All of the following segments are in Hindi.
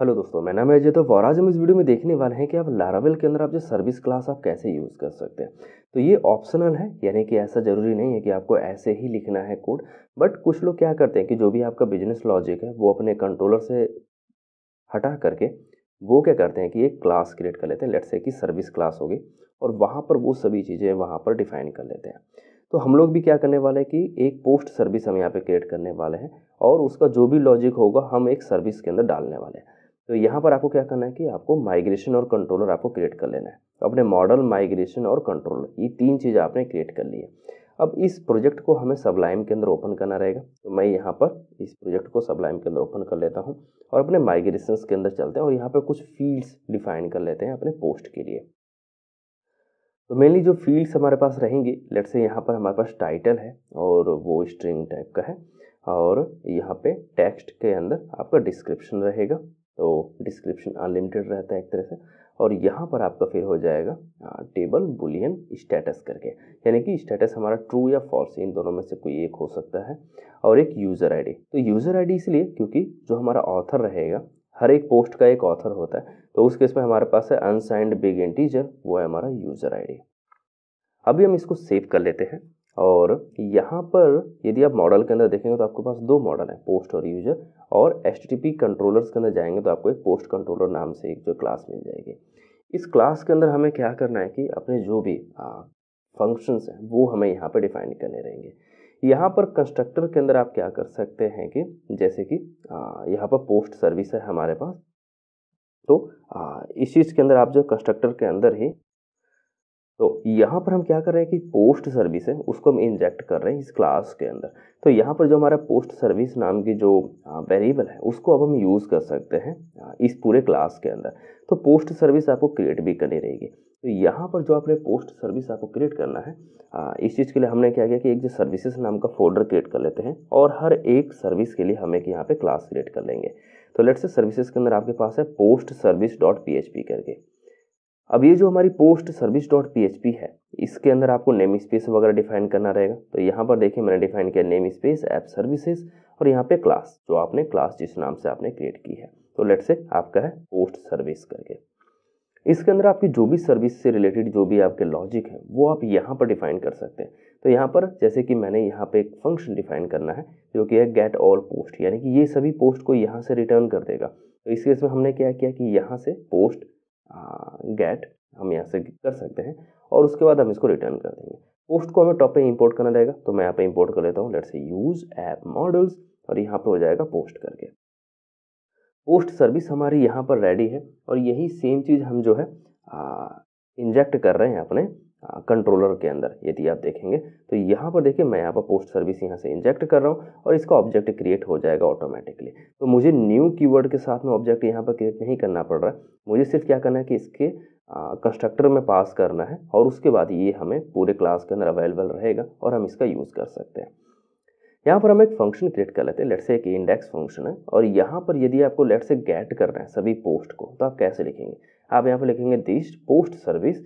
हेलो दोस्तों, मेरा नाम है अजय। तो और आज हम इस वीडियो में देखने वाले हैं कि आप लारावेल के अंदर आप जो सर्विस क्लास आप कैसे यूज़ कर सकते हैं। तो ये ऑप्शनल है, यानी कि ऐसा ज़रूरी नहीं है कि आपको ऐसे ही लिखना है कोड। बट कुछ लोग क्या करते हैं कि जो भी आपका बिजनेस लॉजिक है वो अपने कंट्रोलर से हटा करके वो क्या करते हैं कि एक क्लास क्रिएट कर लेते हैं। लेट्स से कि सर्विस क्लास होगी और वहाँ पर वो सभी चीज़ें वहाँ पर डिफाइन कर लेते हैं। तो हम लोग भी क्या करने वाले हैं कि एक पोस्ट सर्विस हम यहाँ पे क्रिएट करने वाले हैं और उसका जो भी लॉजिक होगा हम एक सर्विस के अंदर डालने वाले हैं। तो यहाँ पर आपको क्या करना है कि आपको माइग्रेशन और कंट्रोलर आपको क्रिएट कर लेना है। तो अपने मॉडल, माइग्रेशन और कंट्रोलर, ये तीन चीज़ें आपने क्रिएट कर ली है। अब इस प्रोजेक्ट को हमें सबलाइम के अंदर ओपन करना रहेगा। तो मैं यहाँ पर इस प्रोजेक्ट को सबलाइम के अंदर ओपन कर लेता हूँ और अपने माइग्रेशंस के अंदर चलते हैं और यहाँ पर कुछ फील्ड्स डिफाइन कर लेते हैं अपने पोस्ट के लिए। तो मेनली जो फील्ड्स हमारे पास रहेंगी, लेट्स से यहाँ पर हमारे पास टाइटल है और वो स्ट्रिंग टाइप का है और यहाँ पे टेक्स्ट के अंदर आपका डिस्क्रिप्शन रहेगा। तो डिस्क्रिप्शन अनलिमिटेड रहता है एक तरह से। और यहाँ पर आपका फिर हो जाएगा टेबल बुलियन स्टेटस करके, यानी कि स्टेटस हमारा ट्रू या फॉल्स, इन दोनों में से कोई एक हो सकता है। और एक यूज़र आईडी। तो यूज़र आईडी इसलिए क्योंकि जो हमारा ऑथर रहेगा, हर एक पोस्ट का एक ऑथर होता है, तो उस केस में हमारे पास है अनसाइंड बिग इंटीजर, वो है हमारा यूज़र आईडी। अभी हम इसको सेव कर लेते हैं और यहाँ पर यदि आप मॉडल के अंदर देखेंगे तो आपके पास दो मॉडल हैं, पोस्ट और यूजर। और HTTP कंट्रोलर्स के अंदर जाएंगे तो आपको एक पोस्ट कंट्रोलर नाम से एक जो क्लास मिल जाएगी। इस क्लास के अंदर हमें क्या करना है कि अपने जो भी फंक्शंस हैं वो हमें यहाँ पर डिफाइन करने रहेंगे। यहाँ पर कंस्ट्रक्टर के अंदर आप क्या कर सकते हैं कि जैसे कि यहाँ पर पोस्ट सर्विस है हमारे पास। तो इस चीज़ के अंदर आप जो कंस्ट्रक्टर के अंदर ही, तो यहाँ पर हम क्या कर रहे हैं कि पोस्ट सर्विस है उसको हम इंजेक्ट कर रहे हैं इस क्लास के अंदर। तो यहाँ पर जो हमारा पोस्ट सर्विस नाम की जो वेरिएबल है उसको अब हम यूज़ कर सकते हैं इस पूरे क्लास के अंदर। तो पोस्ट सर्विस आपको क्रिएट भी करनी रहेगी। तो यहाँ पर जो आपने पोस्ट सर्विस आपको क्रिएट करना है, इस चीज़ के लिए हमने क्या किया कि एक जो सर्विसेज नाम का फोल्डर क्रिएट कर लेते हैं और हर एक सर्विस के लिए हम एक यहाँ पे क्लास क्रिएट कर लेंगे। तो लेट्स से सर्विसेज के अंदर आपके पास है पोस्ट सर्विस डॉट PHP करके। अब ये जो हमारी पोस्ट सर्विस डॉट PHP है, इसके अंदर आपको नेम स्पेस वगैरह डिफाइन करना रहेगा। तो यहाँ पर देखिए मैंने डिफाइन किया नेम स्पेस ऐप सर्विसेज और यहाँ पे क्लास, जो आपने क्लास जिस नाम से आपने क्रिएट की है। तो लेट्स से आपका है पोस्ट सर्विस करके। इसके अंदर आपकी जो भी सर्विस से रिलेटेड जो भी आपके लॉजिक है वो आप यहाँ पर डिफाइन कर सकते हैं। तो यहाँ पर जैसे कि मैंने यहाँ पे एक फंक्शन डिफाइन करना है जो कि है गेट ऑल पोस्ट, यानी कि ये सभी पोस्ट को यहाँ से रिटर्न कर देगा। तो इस केस में हमने क्या किया कि यहाँ से पोस्ट गेट हम यहाँ से कर सकते हैं और उसके बाद हम इसको रिटर्न कर देंगे। पोस्ट को हमें टॉप पे इंपोर्ट करना रहेगा, तो मैं यहाँ पे इंपोर्ट कर लेता हूँ। Let's say use app models और यहाँ पे हो जाएगा पोस्ट करके। पोस्ट सर्विस हमारी यहाँ पर रेडी है और यही सेम चीज़ हम जो है इंजेक्ट कर रहे हैं अपने कंट्रोलर के अंदर। यदि आप देखेंगे तो यहाँ पर देखिए मैं यहाँ पर पोस्ट सर्विस यहाँ से इंजेक्ट कर रहा हूँ और इसका ऑब्जेक्ट क्रिएट हो जाएगा ऑटोमेटिकली। तो मुझे न्यू कीवर्ड के साथ में ऑब्जेक्ट यहाँ पर क्रिएट नहीं करना पड़ रहा है, मुझे सिर्फ क्या करना है कि इसके कंस्ट्रक्टर में पास करना है और उसके बाद ये हमें पूरे क्लास के अंदर अवेलेबल रहेगा और हम इसका यूज़ कर सकते हैं। यहाँ पर हम एक फंक्शन क्रिएट कर लेते हैं, लेट्स से एक इंडेक्स फंक्शन है और यहाँ पर यदि आपको लेट्स से गेट करना है सभी पोस्ट को, तो आप कैसे लिखेंगे? आप यहाँ पर लिखेंगे this post service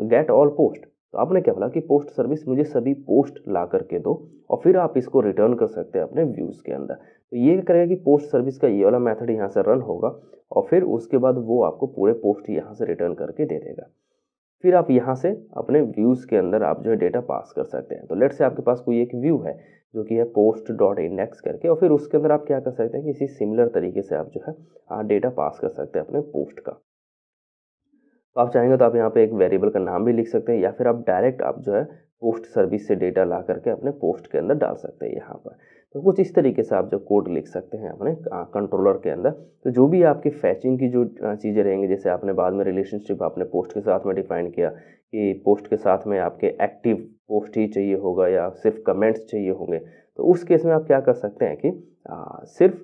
get all post. तो आपने क्या बोला कि पोस्ट सर्विस मुझे सभी पोस्ट ला करके दो और फिर आप इसको रिटर्न कर सकते हैं अपने व्यूज़ के अंदर। तो ये करेगा कि पोस्ट सर्विस का ये वाला मेथड यहाँ से रन होगा और फिर उसके बाद वो आपको पूरे पोस्ट यहाँ से रिटर्न करके दे देगा। फिर आप यहाँ से अपने व्यूज़ के अंदर आप जो है डेटा पास कर सकते हैं। तो लेट्स से आपके पास कोई एक व्यू है जो कि है पोस्ट डॉट इंडेक्स करके और फिर उसके अंदर आप क्या कर सकते हैं कि इसी सिमिलर तरीके से आप जो है डेटा पास कर सकते हैं अपने पोस्ट का। तो आप चाहेंगे तो आप यहाँ पे एक वेरिएबल का नाम भी लिख सकते हैं या फिर आप डायरेक्ट आप जो है पोस्ट सर्विस से डेटा ला करके अपने पोस्ट के अंदर डाल सकते हैं यहाँ पर। तो कुछ इस तरीके से आप जो कोड लिख सकते हैं अपने कंट्रोलर के अंदर। तो जो भी आपकी फैचिंग की जो चीज़ें रहेंगी, जैसे आपने बाद में रिलेशनशिप आपने पोस्ट के साथ में डिफाइन किया कि पोस्ट के साथ में आपके एक्टिव पोस्ट ही चाहिए होगा या सिर्फ कमेंट्स चाहिए होंगे, तो उस केस में आप क्या कर सकते हैं कि सिर्फ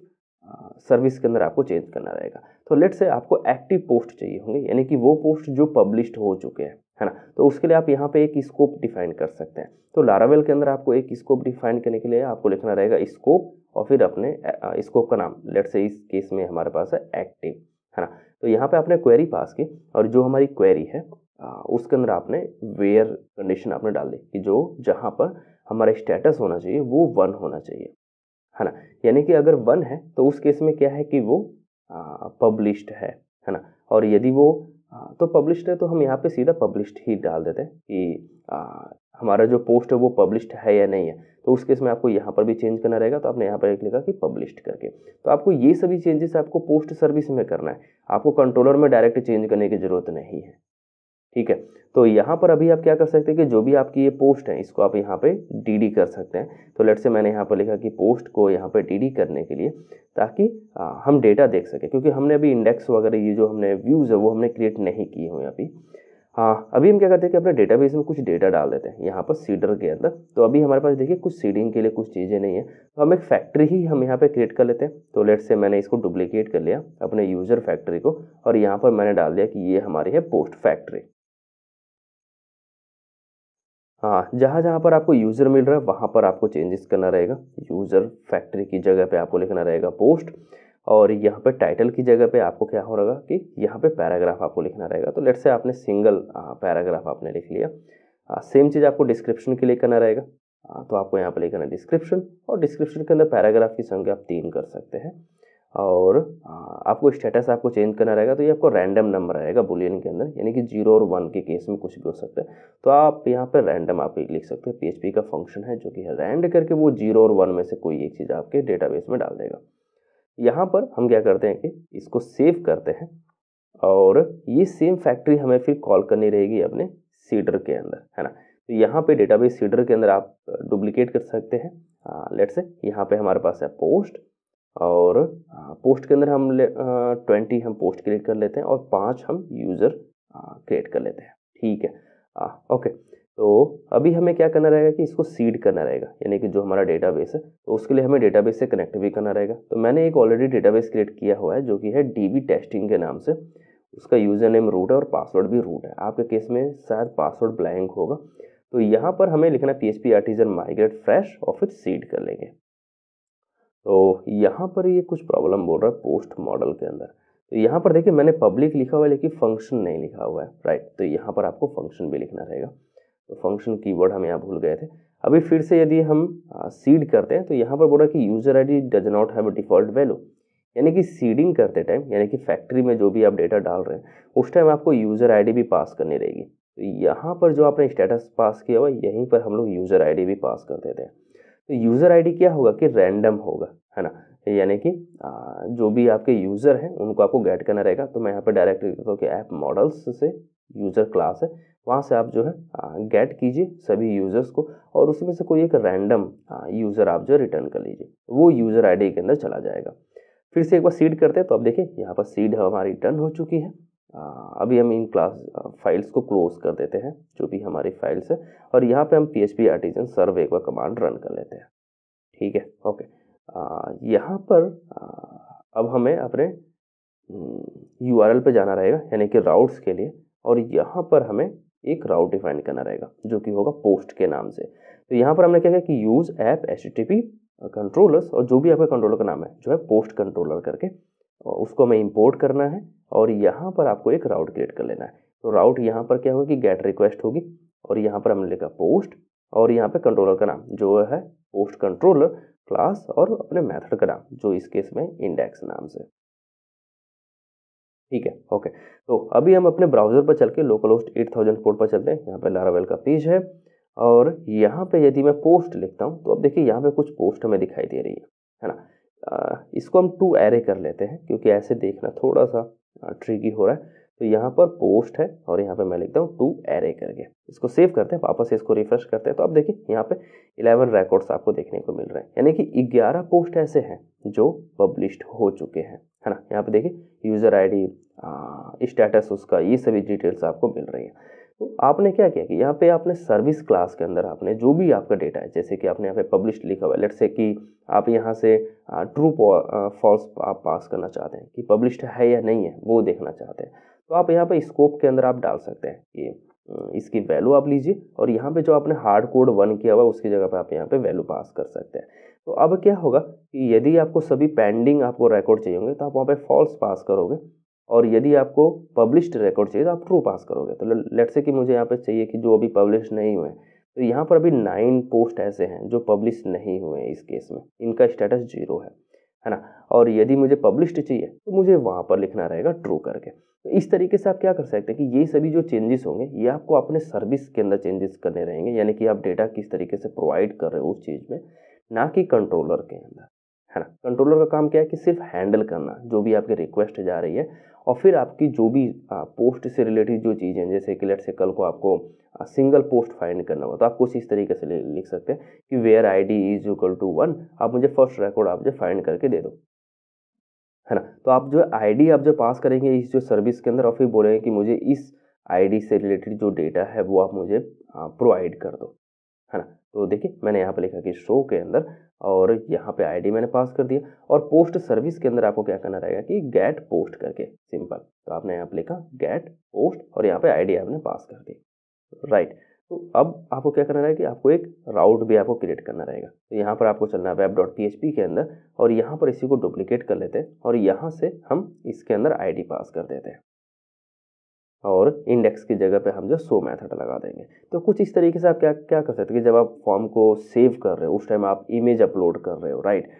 सर्विस के अंदर आपको चेंज करना रहेगा। तो लेट्स से आपको एक्टिव पोस्ट चाहिए होंगे, यानी कि वो पोस्ट जो पब्लिश्ड हो चुके हैं, है ना। तो उसके लिए आप यहाँ पे एक स्कोप डिफाइन कर सकते हैं। तो लारावेल के अंदर आपको एक स्कोप डिफाइन करने के लिए आपको लिखना रहेगा स्कोप और फिर अपने स्कोप का नाम, लेट्स से इस केस में हमारे पास है एक्टिव, है ना। तो यहाँ पे आपने क्वेरी पास की और जो हमारी क्वेरी है उसके अंदर आपने वेयर कंडीशन आपने डाल दी कि जो जहाँ पर हमारा स्टेटस होना चाहिए वो 1 होना चाहिए, है ना। यानी कि अगर 1 है तो उस केस में क्या है कि वो पब्लिश्ड है ना। और यदि वो तो पब्लिश्ड है तो हम यहाँ पे सीधा पब्लिश्ड ही डाल देते हैं कि हमारा जो पोस्ट है वो पब्लिश्ड है या नहीं है। तो उस केस में आपको यहाँ पर भी चेंज करना रहेगा, तो आपने यहाँ पर एक लिखा कि पब्लिश्ड करके। तो आपको ये सभी चेंजेस आपको पोस्ट सर्विस में करना है, आपको कंट्रोलर में डायरेक्ट चेंज करने की ज़रूरत नहीं है, ठीक है। तो यहाँ पर अभी आप क्या कर सकते हैं कि जो भी आपकी ये पोस्ट है इसको आप यहाँ पे डीडी कर सकते हैं। तो लेट्स से मैंने यहाँ पर लिखा कि पोस्ट को यहाँ पे डीडी करने के लिए, ताकि हम डेटा देख सकें, क्योंकि हमने अभी इंडेक्स वगैरह ये जो हमने व्यूज़ है वो हमने क्रिएट नहीं किए हुए अभी। हाँ, अभी हम क्या करते हैं कि अपने डेटाबेस में कुछ डेटा डाल देते हैं यहाँ पर सीडर के अंदर। तो अभी हमारे पास देखिए कुछ सीडिंग के लिए कुछ चीज़ें नहीं है, तो हम एक फैक्ट्री ही हम यहाँ पे क्रिएट कर लेते हैं। तो लेट्स से मैंने इसको डुप्लीकेट कर लिया अपने यूज़र फैक्ट्री को, और यहाँ पर मैंने डाल दिया कि ये हमारी है पोस्ट फैक्ट्री। हाँ, जहाँ जहाँ पर आपको यूज़र मिल रहा है वहाँ पर आपको चेंजेस करना रहेगा। यूज़र फैक्ट्री की जगह पे आपको लिखना रहेगा पोस्ट, और यहाँ पे टाइटल की जगह पे आपको क्या हो रहेगा कि यहाँ पे पैराग्राफ आपको लिखना रहेगा। तो लेट्स से आपने सिंगल पैराग्राफ आपने लिख लिया। सेम चीज़ आपको डिस्क्रिप्शन के लिए करना रहेगा। तो आपको यहाँ पर लिखना है डिस्क्रिप्शन, और डिस्क्रिप्शन के अंदर पैराग्राफ की संख्या आप 3 कर सकते हैं। और आपको स्टेटस आपको चेंज करना रहेगा, तो ये आपको रैंडम नंबर आएगा बुलियन के अंदर, यानी कि 0 और 1 के केस में कुछ भी हो सकता है। तो आप यहाँ पे रैंडम आप लिख सकते हैं। PHP का फंक्शन है जो कि है रैंड करके वो 0 और 1 में से कोई एक चीज़ आपके डेटाबेस में डाल देगा। यहाँ पर हम क्या करते हैं कि इसको सेव करते हैं, और ये सेम फैक्ट्री हमें फिर कॉल करनी रहेगी अपने सीडर के अंदर, है ना। तो यहाँ पे डेटाबेस सीडर के अंदर आप डुप्लीकेट कर सकते हैं। लेट्स से यहाँ पे हमारे पास है पोस्ट, और पोस्ट के अंदर हम 20 हम पोस्ट क्रिएट कर लेते हैं, और 5 हम यूज़र क्रिएट कर लेते हैं, ठीक है। ओके, तो अभी हमें क्या करना रहेगा कि इसको सीड करना रहेगा, यानी कि जो हमारा डेटाबेस है, तो उसके लिए हमें डेटाबेस से कनेक्ट भी करना रहेगा। तो मैंने एक ऑलरेडी डेटाबेस क्रिएट किया हुआ है जो कि है DB टेस्टिंग के नाम से। उसका यूज़र नेम रूट है और पासवर्ड भी रूट है। आपके केस में शायद पासवर्ड ब्लैंक होगा। तो यहाँ पर हमें लिखना PHP आर्टिजन माइग्रेट फ्रेश, और फिर सीड कर लेंगे। तो यहाँ पर ये कुछ प्रॉब्लम बोल रहा है पोस्ट मॉडल के अंदर। तो यहाँ पर देखिए मैंने पब्लिक लिखा हुआ है लेकिन फंक्शन नहीं लिखा हुआ है, राइट। तो यहाँ पर आपको फंक्शन भी लिखना रहेगा। तो फंक्शन कीवर्ड हम यहाँ भूल गए थे। अभी फिर से यदि हम सीड करते हैं, तो यहाँ पर बोल रहा है कि user ID does not have a default value, यानी कि सीडिंग करते टाइम, यानी कि फैक्ट्री में जो भी आप डेटा डाल रहे हैं उस टाइम आपको यूजर ID भी पास करनी रहेगी। तो यहाँ पर जो आपने स्टेटस पास किया हुआ यहीं पर हम लोग यूजर ID भी पास कर देते हैं। तो यूज़र ID क्या होगा कि रैंडम होगा, है ना, यानी कि जो भी आपके यूज़र हैं उनको आपको गेट करना रहेगा। तो मैं यहाँ पे डायरेक्ट लिख देता हूँ कि ऐप मॉडल्स से यूज़र क्लास है, वहाँ से आप जो है गेट कीजिए सभी यूज़र्स को, और उसमें से कोई एक रैंडम यूज़र आप जो रिटर्न कर लीजिए, वो यूज़र ID के अंदर चला जाएगा। फिर से एक बार सीड करते हैं, तो अब देखिए यहाँ पर सीड हमारी डन हो चुकी है। अभी हम इन क्लास फाइल्स को क्लोज कर देते हैं जो भी हमारी फाइल्स है, और यहाँ पे हम PHP आर्टिजन सर्व एक बार कमांड रन कर लेते हैं, ठीक है। ओके, यहाँ पर अब हमें अपने URL पे जाना रहेगा, यानी कि राउट्स के लिए, और यहाँ पर हमें एक राउट डिफाइन करना रहेगा जो कि होगा पोस्ट के नाम से। तो यहाँ पर हमने क्या किया कि यूज़ ऐप HTTP कंट्रोलर्स, और जो भी आपका कंट्रोलर का नाम है जो है पोस्ट कंट्रोलर करके, उसको हमें इंपोर्ट करना है, और यहाँ पर आपको एक राउट क्रिएट कर लेना है। तो राउट यहाँ पर क्या होगा कि गेट रिक्वेस्ट होगी, और यहाँ पर हमने लिखा पोस्ट, और यहाँ पे कंट्रोलर का नाम जो है पोस्ट कंट्रोलर क्लास, और अपने मेथड का नाम जो इस केस में इंडेक्स नाम से, ठीक है। ओके, तो अभी हम अपने ब्राउजर पर चल के लोकलहोस्ट 8004 पर चलते हैं। यहाँ पे लारावेल का पेज है, और यहाँ पे यदि मैं पोस्ट लिखता हूँ तो अब देखिए यहाँ पे कुछ पोस्ट हमें दिखाई दे रही है ना। इसको हम टू एरे कर लेते हैं क्योंकि ऐसे देखना थोड़ा सा ट्रिकी हो रहा है। तो यहाँ पर पोस्ट है, और यहाँ पे मैं लिखता हूँ टू एरे करके। इसको सेव करते हैं, वापस इसको रिफ्रेश करते हैं, तो अब देखिए यहाँ पे 11 रिकॉर्ड्स आपको देखने को मिल रहे हैं, यानी कि 11 पोस्ट ऐसे हैं जो पब्लिश्ड हो चुके हैं, है ना। यहाँ पे देखिए यूज़र ID, स्टेटस उसका, ये सभी डिटेल्स आपको मिल रही है। तो आपने क्या किया कि यहाँ पे आपने सर्विस क्लास के अंदर आपने जो भी आपका डेटा है, जैसे कि आपने यहाँ पे पब्लिश्ड लिखा हुआ है, लेट्स से कि आप यहाँ से ट्रू फॉल्स आप पास करना चाहते हैं कि पब्लिश्ड है या नहीं है वो देखना चाहते हैं, तो आप यहाँ पे स्कोप के अंदर आप डाल सकते हैं कि इसकी वैल्यू आप लीजिए, और यहाँ पे जो आपने हार्ड कोड 1 किया हुआ उसकी जगह पे आप यहाँ पे वैल्यू पास कर सकते हैं। तो अब क्या होगा कि यदि आपको सभी पेंडिंग आपको रिकॉर्ड चाहिए होंगे तो आप वहाँ पे फॉल्स पास करोगे, और यदि आपको पब्लिश्ड रिकॉर्ड चाहिए तो आप ट्रू पास करोगे। तो लेट्स से कि मुझे यहाँ पे चाहिए कि जो अभी पब्लिश नहीं हुए, तो यहाँ पर अभी 9 पोस्ट ऐसे हैं जो पब्लिश नहीं हुए हैं, इस केस में इनका स्टेटस 0 है। है ना। और यदि मुझे पब्लिश्ड चाहिए तो मुझे वहाँ पर लिखना रहेगा ट्रू करके। तो इस तरीके से आप क्या कर सकते हैं कि ये सभी जो चेंजेस होंगे ये आपको अपने सर्विस के अंदर चेंजेस करने रहेंगे, यानी कि आप डेटा किस तरीके से प्रोवाइड कर रहे हो उस चीज़ में, ना कि कंट्रोलर के अंदर, है ना। कंट्रोलर का काम क्या है कि सिर्फ हैंडल करना जो भी आपकी रिक्वेस्ट जा रही है, और फिर आपकी जो भी पोस्ट से रिलेटेड जो चीज़ें, जैसे कि लेट्स से कल को आपको सिंगल पोस्ट फाइंड करना हो तो आप कुछ इस तरीके से लिख सकते हैं कि where ID is equal to 1, आप मुझे फर्स्ट रिकॉर्ड आप मुझे फाइंड करके दे दो, है ना। तो आप जो ID आप जो पास करेंगे इस जो सर्विस के अंदर, और फिर बोलेंगे कि मुझे इस ID से रिलेटेड जो डेटा है वो आप मुझे प्रोवाइड कर दो, है ना। तो देखिए मैंने यहाँ पे लिखा कि शो के अंदर, और यहाँ पे ID मैंने पास कर दिया, और पोस्ट सर्विस के अंदर आपको क्या करना रहेगा कि गेट पोस्ट करके, सिंपल। तो आपने यहाँ पे लिखा गेट पोस्ट और यहाँ पे ID आपने पास कर दी, राइट। तो अब आपको क्या करना रहेगा कि आपको एक राउट भी आपको क्रिएट करना रहेगा। तो यहाँ पर आपको चलना है web.php के अंदर, और यहाँ पर इसी को डुप्लीकेट कर लेते हैं, और यहाँ से हम इसके अंदर ID पास कर देते हैं, और इंडेक्स की जगह पे हम जो शो मेथड लगा देंगे। तो कुछ इस तरीके से आप क्या क्या कर सकते हैं कि जब आप फॉर्म को सेव कर रहे हो उस टाइम आप इमेज अपलोड कर रहे हो, राइट।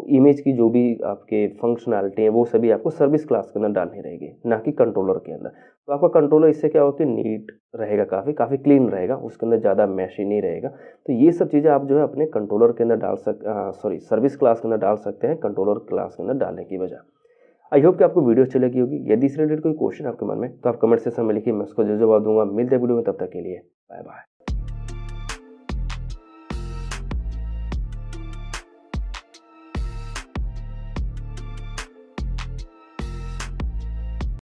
इमेज की जो भी आपके फंक्शनैलिटी है वो सभी आपको सर्विस क्लास के अंदर डालनी रहेगी, ना कि कंट्रोलर के अंदर। तो आपका कंट्रोलर इससे क्या होगा कि नीट रहेगा, काफ़ी क्लीन रहेगा, उसके अंदर ज़्यादा मैशी नहीं रहेगा। तो ये सब चीज़ें आप जो है अपने कंट्रोलर के अंदर सर्विस क्लास के अंदर डाल सकते हैं, कंट्रोलर क्लास के अंदर डालने की बजाय। आई होप कि आपको वीडियो अच्छी लगी होगी। यदि इस रिलेटेड कोई क्वेश्चन आपके मन में तो आप कमेंट सेक्शन में लिखिए, मैं उसको जवाब दूंगा। मिलते हैं वीडियो में, तब तक के लिए बाय बाय।